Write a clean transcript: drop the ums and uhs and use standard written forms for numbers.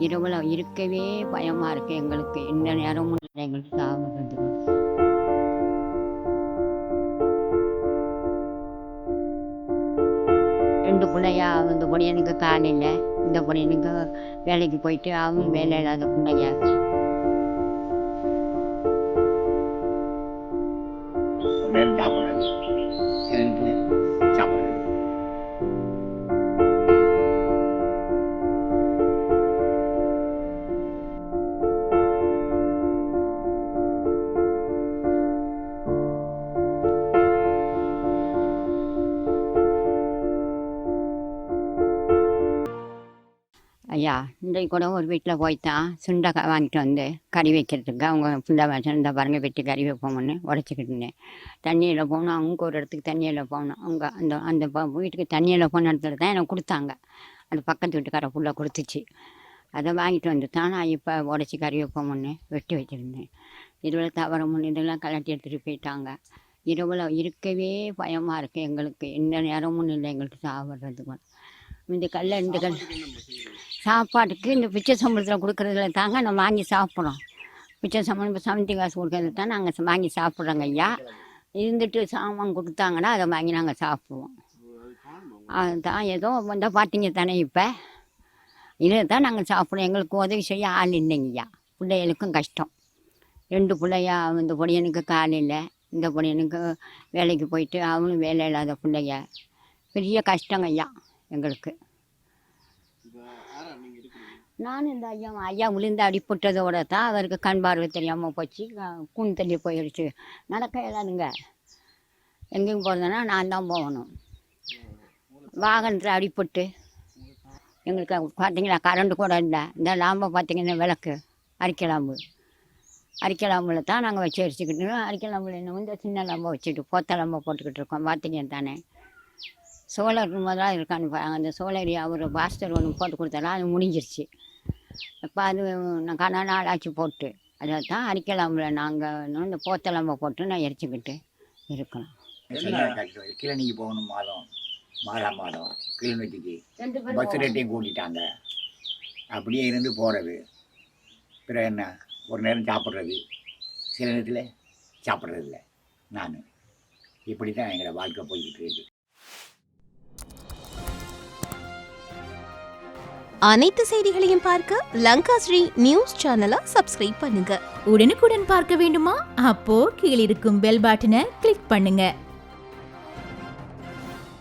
இரவுல இருக்கவே பயமாக இருக்குது எங்களுக்கு. எந்த நேரமும் எங்களுக்கு சாப்பிட்றதுக்கு 2 பிள்ளையா. இந்த பொடியனுக்கு காலையில், இந்த பொடியனுக்கு வேலைக்கு போயிட்டு அவன் வேலை இல்லாத பிள்ளைங்க. ஐயா, இன்றைக்கு கூட ஒரு வீட்டில் போய்த்தான் சுண்டைக்காய் வாங்கிட்டு வந்து கறி வைக்கிறதுக்கு அவங்க புண்டை வச்சு இந்த பாருங்க வெட்டி கறி வைப்போம்னு உடச்சிக்கிட்டு இருந்தேன். தண்ணியில் போகணும், அவங்க ஒரு இடத்துக்கு தண்ணியில் போகணும். அவங்க அந்த அந்த வீட்டுக்கு தண்ணியில் போன இடத்துல தான் எனக்கு கொடுத்தாங்க. அது பக்கத்து வீட்டுக்கார புள்ள கொடுத்துச்சு. அதை வாங்கிட்டு வந்து தான் நான் இப்போ உடச்சி கறி வைப்போம்னு வெட்டி வச்சுருந்தேன். இதில் தவறமுன்னு இதெல்லாம் கலட்டி எடுத்துகிட்டு போயிட்டாங்க. இரவில் இருக்கவே பயமாக இருக்குது எங்களுக்கு. எந்த நேரமும் இல்லை எங்களுக்கு சாப்பிட்றதுக்கு. இந்த சாப்பாட்டுக்கு இந்த பிச்சை சம்பளத்தில் கொடுக்குறதுல தாங்க நான் வாங்கி சாப்பிட்றோம். பிச்சை சம்பளம் இப்போ சமைத்தி காசு கொடுக்கறது தான் நாங்கள் வாங்கி சாப்பிட்றோங்க ஐயா. இருந்துட்டு சாமான் கொடுத்தாங்கன்னா அதை வாங்கி நாங்கள் சாப்பிடுவோம். அதுதான் ஏதோ வந்தால் பார்த்தீங்க தானே இப்போ இதை தான் நாங்கள் சாப்பிடுவோம். எங்களுக்கு உதவி செய்ய ஆள் இல்லைங்க ஐயா. பிள்ளைகளுக்கும் கஷ்டம். 2 பிள்ளையா. இந்த பொடியனுக்கு காலையில், இந்த பொடியனுக்கு வேலைக்கு போயிட்டு அவனும் வேலை இல்லாத பிள்ளைங்க. பெரிய கஷ்டங்க ஐயா எங்களுக்கு. நானும் இந்த ஐயா விழுந்து அடிப்பட்டதோட தான் அவருக்கு கண் பார்வை தெரியாமல் போச்சு. கூண் தள்ளி போயிடுச்சு. நடக்க இயலாதுங்க. எங்கேயும் போகிறதுனா நான் தான் போகணும். வாகனத்தில் அடிப்பட்டு எங்களுக்கு பார்த்தீங்களா கரண்ட் கூட இல்லை. இந்த லாம்பை பார்த்தீங்கன்னா விளக்கு அரிக்கலாம்பில் தான் நாங்கள் வச்சு அரிச்சிக்கிட்டு அரிக்கலாம்பில் என்ன இந்த சின்ன லாம்பை வச்சுட்டு போத்த லாம்பை போட்டுக்கிட்டு இருக்கோம். பார்த்தீங்க தானே சோலார் முதலாக இருக்கான்னு அந்த சோலார் அவர் பாஸ்டர் ஒன்று போட்டு கொடுத்தாலும் அது முடிஞ்சிருச்சு. இப்போ அது நான் நாள் ஆச்சு போட்டு அதை தான் அரிக்கலாம்பில் நாங்கள் இந்த போத்தலாம்பை போட்டு நான் எரிச்சிக்கிட்டு இருக்கணும். கிளனிக்கு போகணும் மாதம் கிளிநொச்சிக்கு பஸ் ரேட்டையும் கூட்டிட்டாங்க. அப்படியே இருந்து போகிறது. பிறகு என்ன ஒரு நேரம் சாப்பிட்றது, சில நேரத்தில் சாப்பிட்றதில்ல. நான் இப்படி தான் எங்களோட வாழ்க்கை போய்கிட்டு இருக்கு. அனைத்து செய்திகளையும் பார்க்க லங்கா ஸ்ரீ நியூஸ் சேனலை சப்ஸ்கிரைப் பண்ணுங்க. உடனுக்குடன் பார்க்க வேண்டுமா? அப்போ கீழிருக்கும் பெல் பட்டனை கிளிக் பண்ணுங்க.